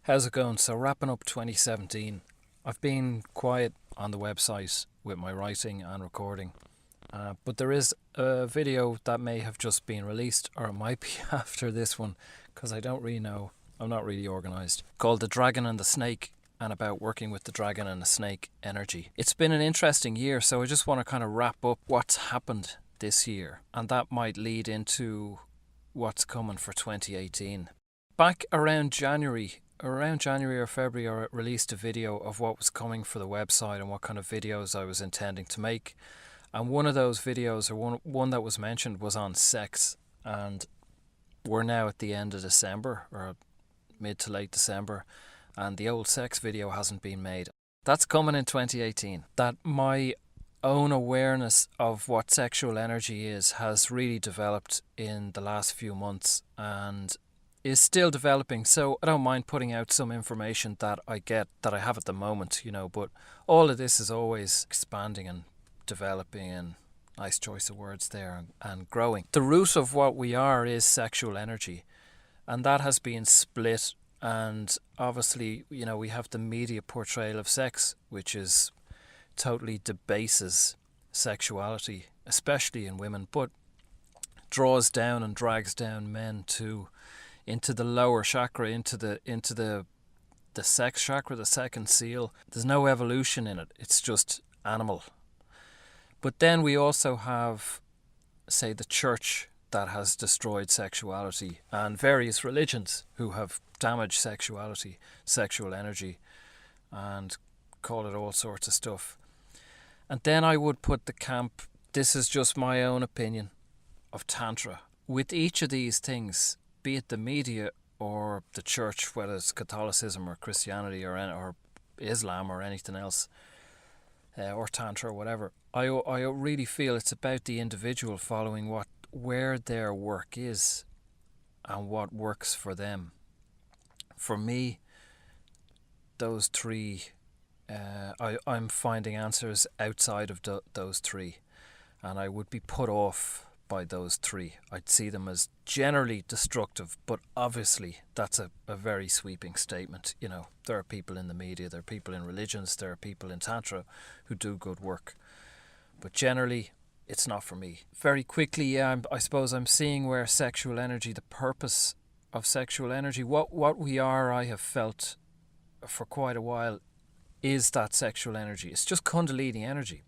How's it going? So, wrapping up 2017, I've been quiet on the website with my writing and recording, but there is a video that may have just been released, or it might be after this one, because I don't really know. I'm not really organised. Called The Dragon and the Snake, and about working with the dragon and the snake energy. It's been an interesting year, so I just want to kind of wrap up what's happened this year, and that might lead into what's coming for 2018. Back around January or February, I released a video of what was coming for the website and what kind of videos I was intending to make. And one of those videos, or one that was mentioned, was on sex. And we're now at the end of December, or mid to late December, and the old sex video hasn't been made. That's coming in 2018. That my own awareness of what sexual energy is has really developed in the last few months, and is still developing, so I don't mind putting out some information that I have at the moment, but all of this is always expanding and developing, and nice choice of words there, and growing. The root of what we are is sexual energy, and that has been split, and obviously, we have the media portrayal of sex, which is totally debases sexuality, especially in women, but draws down and drags down men into the lower chakra, into the sex chakra, the second seal. There's no evolution in it. It's just animal. But then we also have, say, the church that has destroyed sexuality, and various religions who have damaged sexuality, sexual energy, and call it all sorts of stuff. And then I would put the camp, this is just my own opinion, of Tantra. With each of these things, be it the media or the church, whether it's Catholicism or Christianity or Islam or anything else, or Tantra or whatever, I really feel it's about the individual following where their work is and what works for them. For me, those three, I'm finding answers outside of those three, and I would be put off by those three. I'd see them as generally destructive, but obviously that's a very sweeping statement. There are people in the media, there are people in religions, there are people in Tantra who do good work, but generally it's not for me. Very quickly, I suppose I'm seeing where sexual energy, the purpose of sexual energy, what we are, I have felt for quite a while, is that sexual energy. It's just Kundalini energy.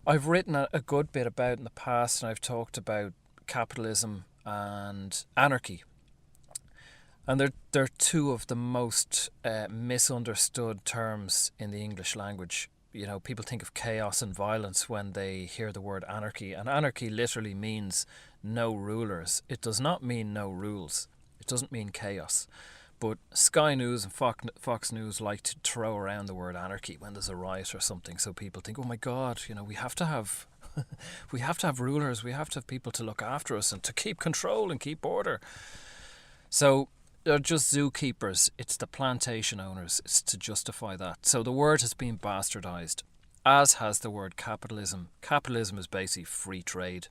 I've written a good bit about it in the past, and I've talked about capitalism and anarchy. And they're two of the most misunderstood terms in the English language. People think of chaos and violence when they hear the word anarchy, and anarchy literally means no rulers. It does not mean no rules. It doesn't mean chaos. But Sky News and Fox News like to throw around the word anarchy when there's a riot or something, so people think, oh my God, we have to have we have to have rulers, we have to have people to look after us and to keep control and keep order. So they're just zookeepers. It's the plantation owners. It's to justify that. So the word has been bastardized, as has the word capitalism. Capitalism is basically free trade.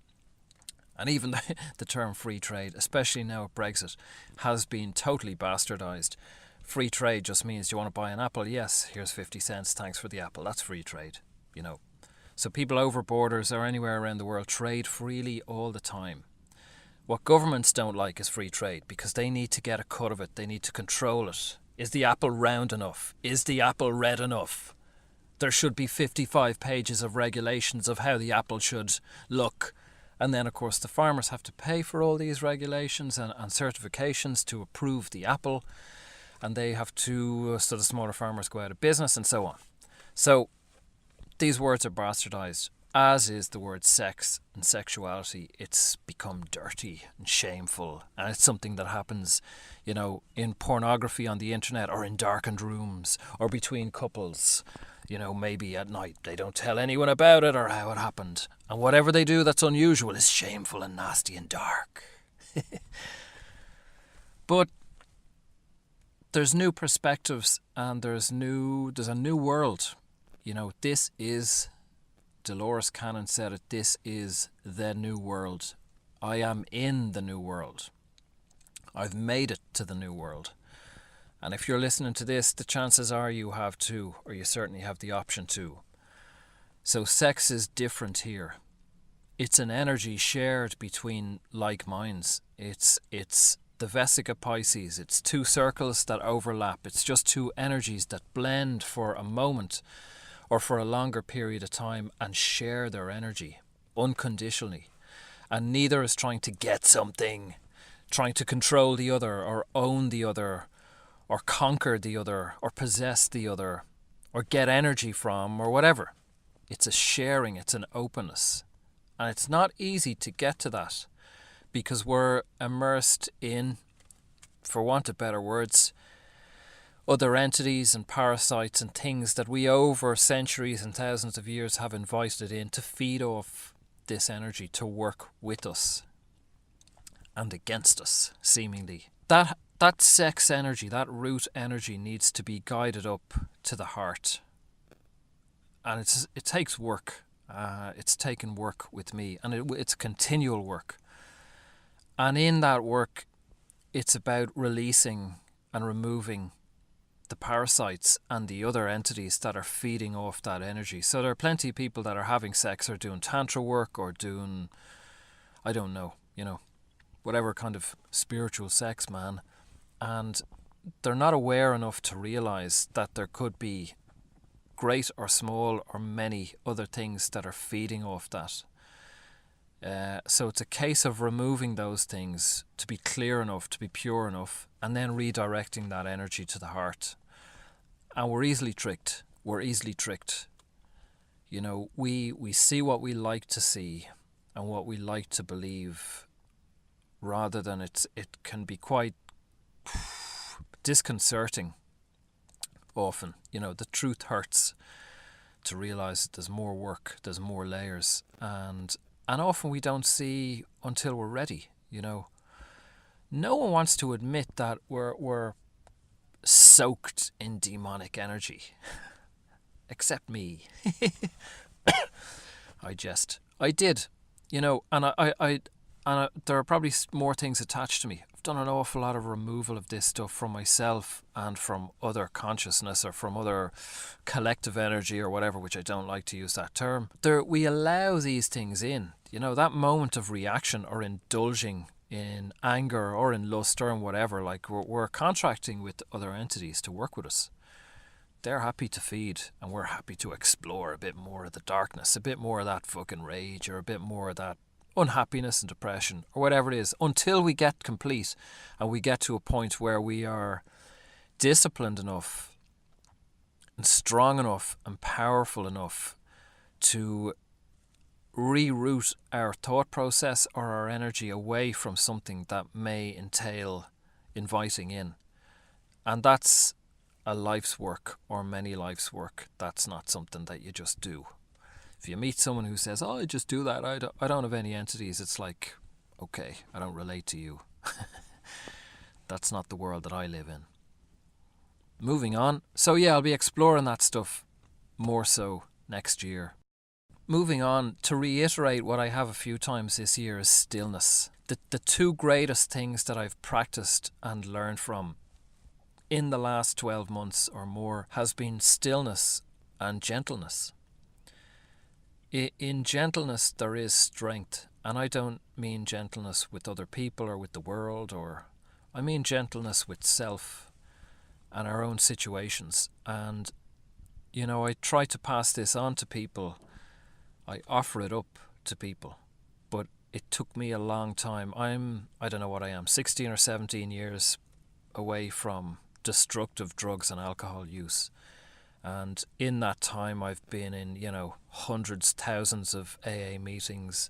And even the term free trade, especially now at Brexit, has been totally bastardised. Free trade just means, you want to buy an apple? Yes, here's 50 cents, thanks for the apple. That's free trade, So people over borders or anywhere around the world trade freely all the time. What governments don't like is free trade, because they need to get a cut of it. They need to control it. Is the apple round enough? Is the apple red enough? There should be 55 pages of regulations of how the apple should look. And then, of course, the farmers have to pay for all these regulations and certifications to approve the apple. And they have to, so the smaller farmers go out of business and so on. So these words are bastardized, as is the word sex and sexuality. It's become dirty and shameful. And it's something that happens, in pornography on the internet, or in darkened rooms, or between couples. Maybe at night they don't tell anyone about it or how it happened. And whatever they do that's unusual is shameful and nasty and dark. But there's new perspectives, and there's a new world. This is, Dolores Cannon said it, this is the new world. I am in the new world. I've made it to the new world. And if you're listening to this, the chances are you have too, or you certainly have the option to. So sex is different here. It's an energy shared between like minds. It's the Vesica Pisces. It's two circles that overlap. It's just two energies that blend for a moment or for a longer period of time and share their energy unconditionally. And neither is trying to get something, trying to control the other or own the other or conquer the other or possess the other or get energy from or whatever. It's a sharing, it's an openness. And it's not easy to get to that because we're immersed in, for want of better words, other entities and parasites and things that we over centuries and thousands of years have invited in to feed off this energy, to work with us and against us, seemingly. That sex energy, that root energy needs to be guided up to the heart. And it takes work. It's taken work with me, and it's continual work. And in that work, it's about releasing and removing the parasites and the other entities that are feeding off that energy. So there are plenty of people that are having sex or doing tantra work or doing, I don't know, whatever kind of spiritual sex, man. And they're not aware enough to realize that there could be great or small or many other things that are feeding off that. So it's a case of removing those things to be clear enough, to be pure enough, and then redirecting that energy to the heart. And we're easily tricked. We see what we like to see and what we like to believe, rather than it can be quite disconcerting often. The truth hurts to realize that there's more work, there's more layers, and often we don't see until we're ready. No one wants to admit that we're soaked in demonic energy, except me. I did, and there are probably more things attached to me. I've done an awful lot of removal of this stuff from myself and from other consciousness or from other collective energy or whatever, which I don't like to use that term. We allow these things in. That moment of reaction or indulging in anger or in lust or in whatever, like we're contracting with other entities to work with us. They're happy to feed, and we're happy to explore a bit more of the darkness, a bit more of that fucking rage, or a bit more of that unhappiness and depression, or whatever it is, until we get complete and we get to a point where we are disciplined enough and strong enough and powerful enough to reroute our thought process or our energy away from something that may entail inviting in. And that's a life's work or many life's work. That's not something that you just do. If you meet someone who says, I just do that, I don't have any entities, it's like, okay, I don't relate to you. That's not the world that I live in. Moving on. So yeah, I'll be exploring that stuff more so next year. Moving on, to reiterate what I have a few times this year, is stillness. The two greatest things that I've practiced and learned from in the last 12 months or more has been stillness and gentleness. In gentleness there is strength, and I don't mean gentleness with other people or with the world, or I mean gentleness with self and our own situations. And I try to pass this on to people. I offer it up to people, but it took me a long time. I don't know what I am, 16 or 17 years away from destructive drugs and alcohol use. And in that time I've been in, hundreds, thousands of AA meetings,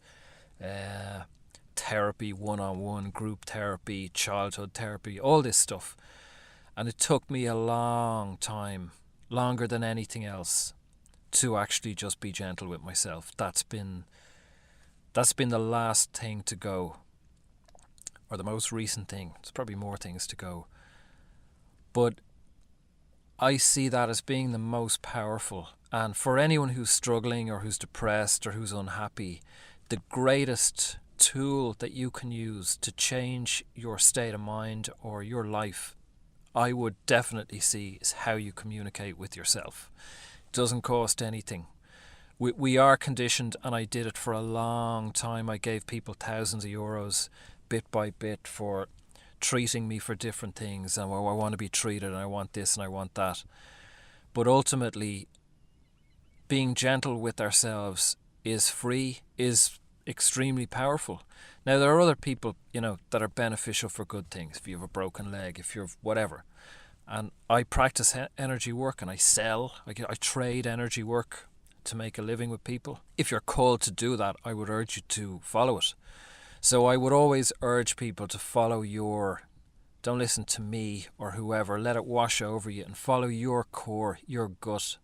therapy, one-on-one, group therapy, childhood therapy, all this stuff. And it took me a long time, longer than anything else, to actually just be gentle with myself. That's been the last thing to go, or the most recent thing. There's probably more things to go. But I see that as being the most powerful. And for anyone who's struggling or who's depressed or who's unhappy, the greatest tool that you can use to change your state of mind or your life, I would definitely see, is how you communicate with yourself. It doesn't cost anything. We are conditioned, and I did it for a long time. I gave people thousands of euros bit by bit for treating me for different things, and I want to be treated, and I want this and I want that. But ultimately, being gentle with ourselves is free, is extremely powerful. Now, there are other people, that are beneficial for good things. If you have a broken leg, if you're whatever. And I practice energy work, and I trade energy work to make a living with people. If you're called to do that, I would urge you to follow it. So I would always urge people to follow don't listen to me or whoever, let it wash over you and follow your core, your gut.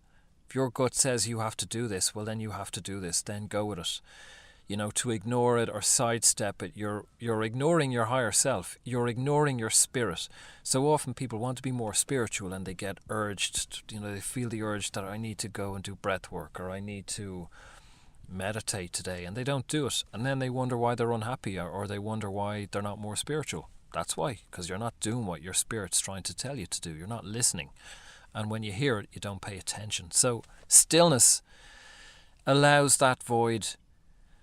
If your gut says you have to do this, well then you have to do this, then go with it. To ignore it or sidestep it, you're ignoring your higher self. You're ignoring your spirit. So often people want to be more spiritual, and they get urged, they feel the urge that I need to go and do breath work, or I need to meditate today, and they don't do it. And then they wonder why they're unhappy, or they wonder why they're not more spiritual. That's why, because you're not doing what your spirit's trying to tell you to do. You're not listening. And when you hear it, you don't pay attention. So stillness allows that void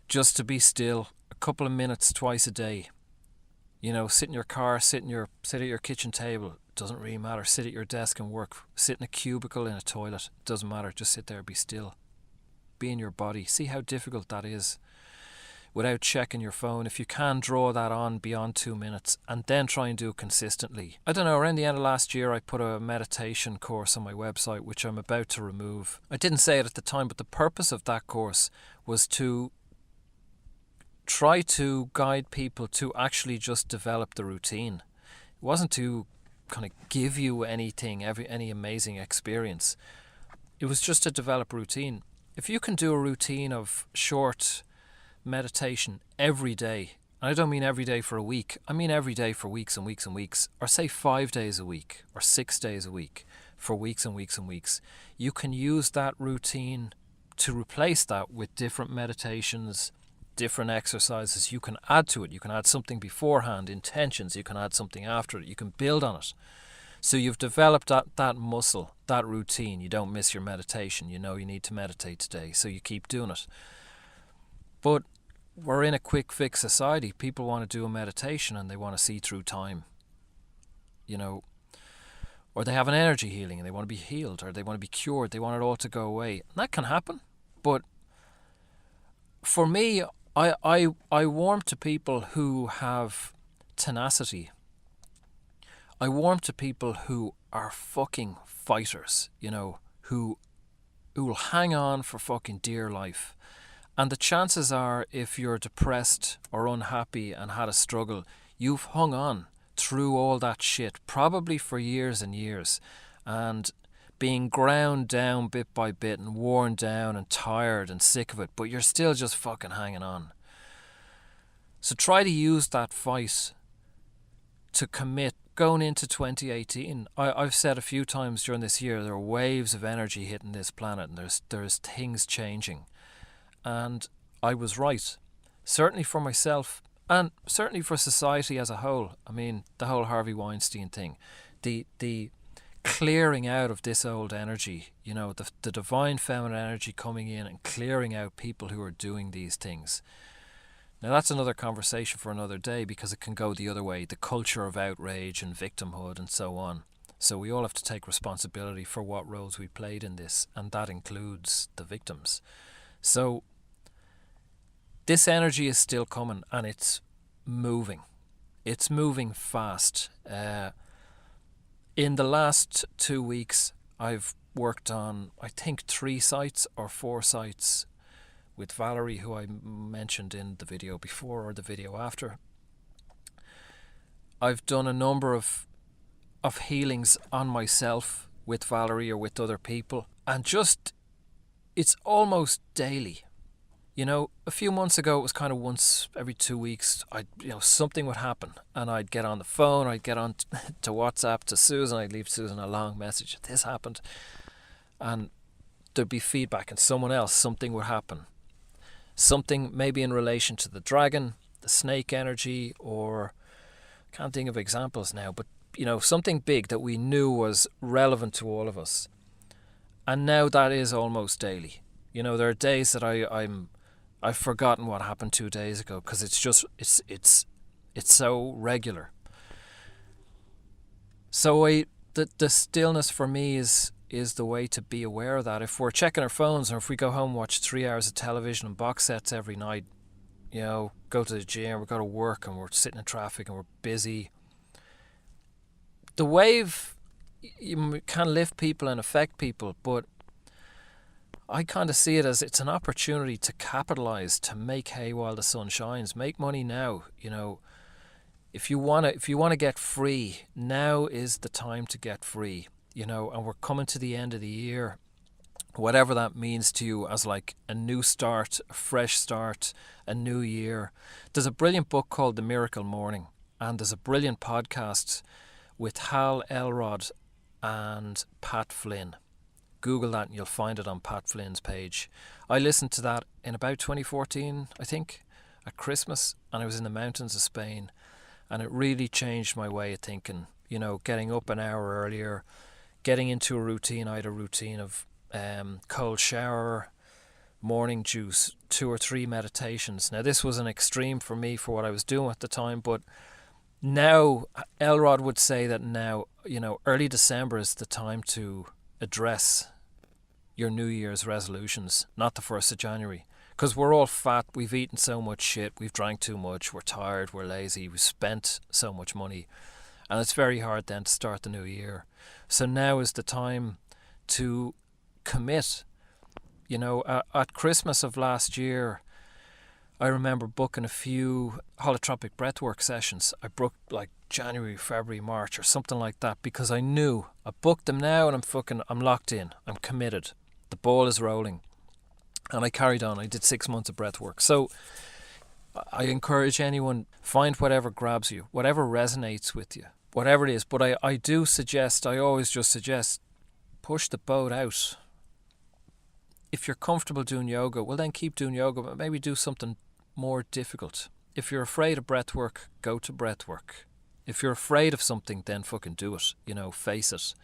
just to be still a couple of minutes twice a day. Sit in your car, sit at your kitchen table. It doesn't really matter. Sit at your desk and work. Sit in a cubicle in a toilet. It doesn't matter. Just sit there, be still. Be in your body. See how difficult that is without checking your phone. If you can draw that on beyond 2 minutes, and then try and do it consistently. I don't know, around the end of last year I put a meditation course on my website, which I'm about to remove. I didn't say it at the time, but the purpose of that course was to try to guide people to actually just develop the routine. It wasn't to kind of give you any amazing experience. It was just to develop routine. If you can do a routine of short meditation every day, and I don't mean every day for a week, I mean every day for weeks and weeks and weeks, or say 5 days a week or 6 days a week for weeks and weeks and weeks, you can use that routine to replace that with different meditations, different exercises. You can add to it. You can add something beforehand, intentions. You can add something after it. You can build on it. So you've developed that muscle, that routine. You don't miss your meditation. You need to meditate today, so you keep doing it. But we're in a quick fix society. People want to do a meditation and they want to see through time. Or they have an energy healing and they want to be healed, or they want to be cured. They want it all to go away. And that can happen. But for me, I warm to people who have tenacity. I warm to people who are fucking fighters, who will hang on for fucking dear life. And the chances are, if you're depressed or unhappy and had a struggle, you've hung on through all that shit, probably for years and years, and being ground down bit by bit and worn down and tired and sick of it, but you're still just fucking hanging on. So try to use that fight to commit. Going into 2018, I've said a few times during this year, there are waves of energy hitting this planet, and there's things changing. And I was right, certainly for myself and certainly for society as a whole. I mean, the whole Harvey Weinstein thing, the clearing out of this old energy, the divine feminine energy coming in and clearing out people who are doing these things. Now that's another conversation for another day, because it can go the other way, the culture of outrage and victimhood and so on. So we all have to take responsibility for what roles we played in this, and that includes the victims. So this energy is still coming, and it's moving. It's moving fast. In the last 2 weeks, I've worked on, I think, 3 sites or 4 sites with Valerie, who I mentioned in the video before or the video after. I've done a number of healings on myself with Valerie or with other people, and it's almost daily. A few months ago it was kind of once every 2 weeks. Something would happen, and I'd get on the phone, I'd get on to WhatsApp to Susan, I'd leave Susan a long message, this happened, and there'd be feedback, and something would happen. Something maybe in relation to the dragon, the snake energy, or can't think of examples now, but something big that we knew was relevant to all of us. And now that is almost daily. There are days that I've forgotten what happened 2 days ago, because it's so regular. So the stillness for me is the way to be aware of that. If we're checking our phones, or if we go home and watch 3 hours of television and box sets every night, go to the gym, we go to work and we're sitting in traffic and we're busy. The wave, you can lift people and affect people, but I kind of see it as it's an opportunity to capitalize, to make hay while the sun shines. Make money now. If you want to get free, now is the time to get free. And we're coming to the end of the year, whatever that means to you, as like a new start, a fresh start, a new year. There's a brilliant book called The Miracle Morning, and there's a brilliant podcast with Hal Elrod and Pat Flynn. Google that and you'll find it on Pat Flynn's page. I listened to that in about 2014, I think, at Christmas, and I was in the mountains of Spain, and it really changed my way of thinking. Getting up an hour earlier, getting into a routine. I had a routine of cold shower, morning juice, 2 or 3 meditations. Now this was an extreme for me for what I was doing at the time, but now Elrod would say that now, early December is the time to address your New Year's resolutions, not the 1st of January. Because we're all fat, we've eaten so much shit, we've drank too much, we're tired, we're lazy, we've spent so much money. And it's very hard then to start the new year. So now is the time to commit. At Christmas of last year, I remember booking a few holotropic breathwork sessions. I booked like January, February, March or something like that, because I knew I booked them now and I'm locked in. I'm committed. The ball is rolling. And I carried on. I did 6 months of breathwork. So I encourage anyone, find whatever grabs you, whatever resonates with you, whatever it is. But I always just suggest, push the boat out. If you're comfortable doing yoga, well then keep doing yoga, but maybe do something more difficult. If you're afraid of breathwork, go to breathwork. If you're afraid of something, then fucking do it. Face it.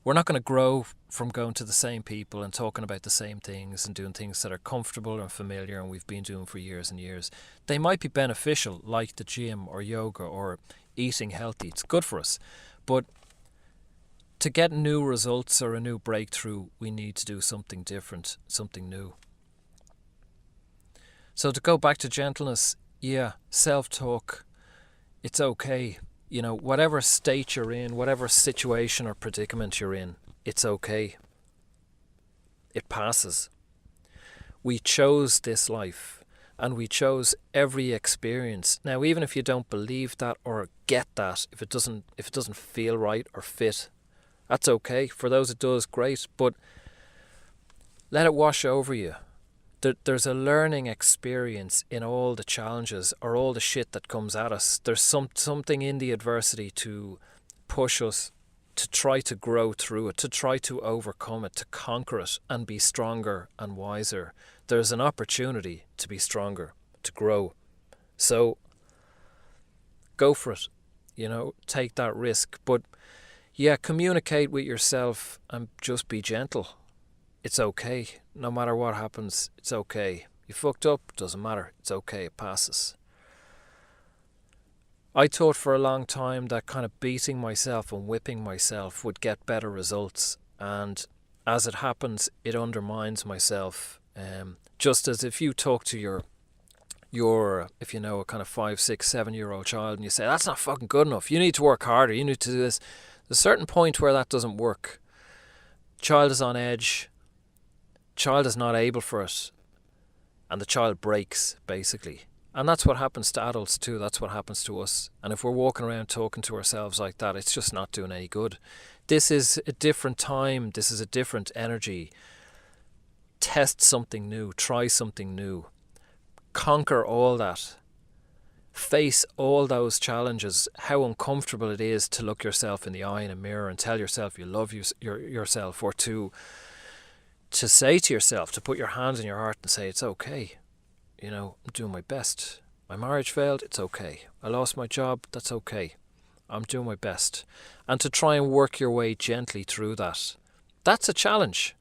We're not going to grow from going to the same people and talking about the same things and doing things that are comfortable and familiar and we've been doing for years and years. They might be beneficial, like the gym or yoga or eating healthy. It's good for us. But to get new results or a new breakthrough, we need to do something different, something new. So to go back to gentleness, self-talk, it's okay. Whatever state you're in, whatever situation or predicament you're in, it's okay. It passes. We chose this life and we chose every experience. Now, even if you don't believe that or get that, if it doesn't feel right or fit, that's okay. For those it does, great. But let it wash over you. There's a learning experience in all the challenges or all the shit that comes at us. There's something in the adversity to push us to try to grow through it, to try to overcome it, to conquer it and be stronger and wiser. There's an opportunity to be stronger, to grow. So go for it. Take that risk. But communicate with yourself and just be gentle. It's okay. No matter what happens, it's okay. You fucked up, doesn't matter. It's okay, it passes. I thought for a long time that kind of beating myself and whipping myself would get better results. And as it happens, it undermines myself. Just as if you talk to your if a kind of 5, 6, 7-year-old child and you say, that's not fucking good enough. You need to work harder. You need to do this. There's a certain point where that doesn't work. Child is on edge. Child is not able for it. And the child breaks, basically. And that's what happens to adults too. That's what happens to us. And if we're walking around talking to ourselves like that, it's just not doing any good. This is a different time. This is a different energy. Test something new. Try something new. Conquer all that. Face all those challenges. How uncomfortable it is to look yourself in the eye in a mirror and tell yourself you love yourself, or to say to yourself, to put your hands in your heart and say, it's okay. I'm doing my best. My marriage failed, it's okay. I lost my job, that's okay. I'm doing my best. And to try and work your way gently through that. That's a challenge.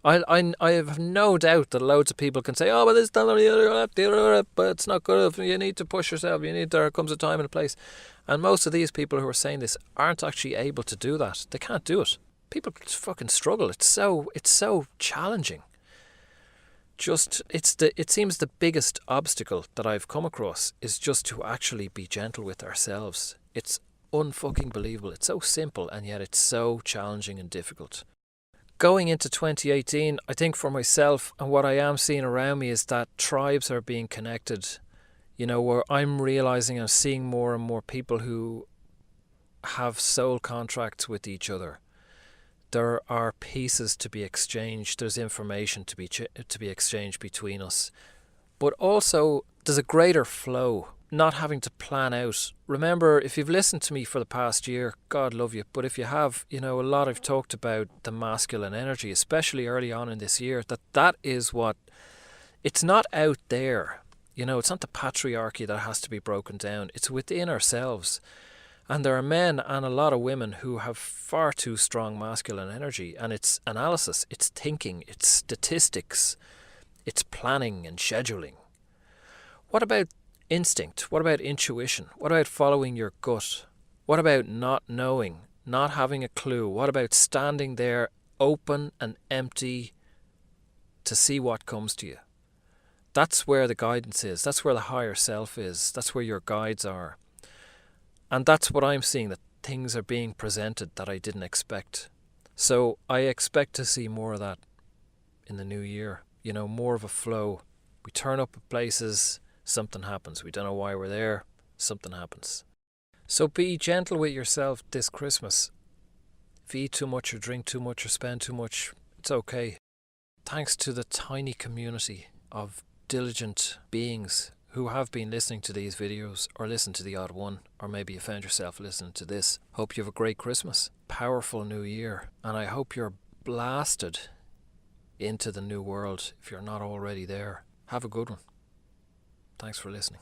I have no doubt that loads of people can say, oh, but this, but it's not good. You need to push yourself. There comes a time and a place. And most of these people who are saying this aren't actually able to do that. They can't do it. People fucking struggle. It's so challenging. It seems the biggest obstacle that I've come across is just to actually be gentle with ourselves. It's unfucking believable. It's so simple and yet it's so challenging and difficult. Going into 2018, I think for myself and what I am seeing around me is that tribes are being connected. Where I'm realizing I'm seeing more and more people who have soul contracts with each other. There are pieces to be exchanged. There's information to be exchanged between us. But also, there's a greater flow. Not having to plan out. Remember, if you've listened to me for the past year, God love you. But if you have, a lot I've talked about the masculine energy, especially early on in this year, that is what, it's not out there. It's not the patriarchy that has to be broken down. It's within ourselves. And there are men and a lot of women who have far too strong masculine energy. And it's analysis, it's thinking, it's statistics, it's planning and scheduling. What about instinct? What about intuition? What about following your gut? What about not knowing, not having a clue? What about standing there open and empty to see what comes to you? That's where the guidance is. That's where the higher self is. That's where your guides are. And that's what I'm seeing, that things are being presented that I didn't expect. So I expect to see more of that in the new year. More of a flow. We turn up at places, something happens. We don't know why we're there, something happens. So be gentle with yourself this Christmas. If you eat too much or drink too much or spend too much, it's okay. Thanks to the tiny community of diligent beings who have been listening to these videos or listen to the odd one, or maybe you found yourself listening to this. Hope you have a great Christmas, powerful new year, and I hope you're blasted into the new world if you're not already there. Have a good one. Thanks for listening.